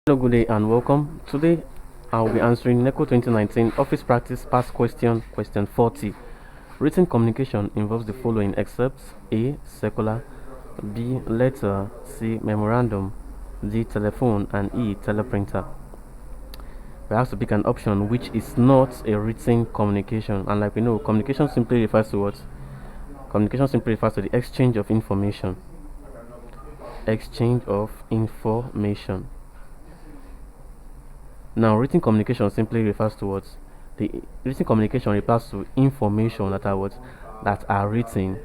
Hello, good day and welcome. Today I will be answering NECO 2019 Office Practice Past Question, question 40. Written communication involves the following except A. Circular, B. Letter, C. Memorandum, D. Telephone, and E. Teleprinter. We have to pick an option which is not a written communication, and like we know, communication simply refers to what? Communication simply refers to the exchange of information. Exchange of information. Now, written communication simply refers to what? The written communication refers to information that are what? That are written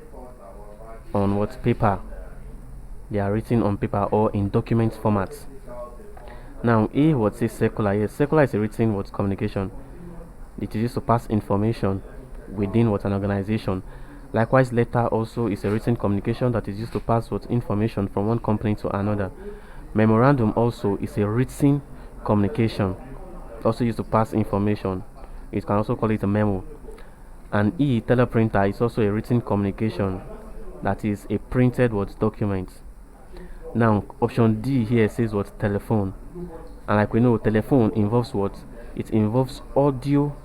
on what? Paper. They are written on paper or in document format. Now, A what says circular. Yes, circular is a written what? Communication. It is used to pass information within what? An organization. Likewise, letter also is a written communication that is used to pass what? Information from one company to another. Memorandum also is a written communication, also used to pass information. You can also call it a memo. And E, teleprinter, is also a written communication that is a printed what? Document. Now, option D here says what? Telephone. And like we know, telephone involves what? It involves audio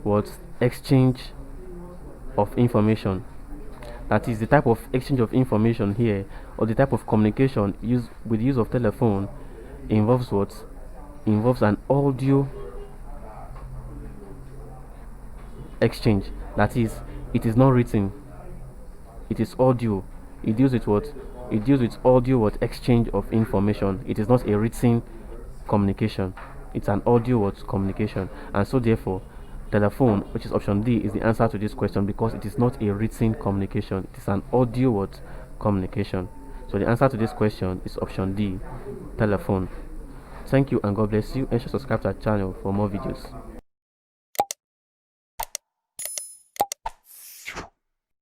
what? Exchange of information. That is the type of exchange of information here, or the type of communication used with the use of telephone involves what? Involves an audio exchange. That is, it is not written, it is audio. It deals with what? It deals with audio what? Exchange of information. It is not a written communication, it's an audio what? Communication. And so therefore, telephone, which is option D, is the answer to this question, because it is not a written communication, it is an audio what? Communication. So the answer to this question is option D, telephone. Thank you and God bless you, and subscribe to our channel for more videos.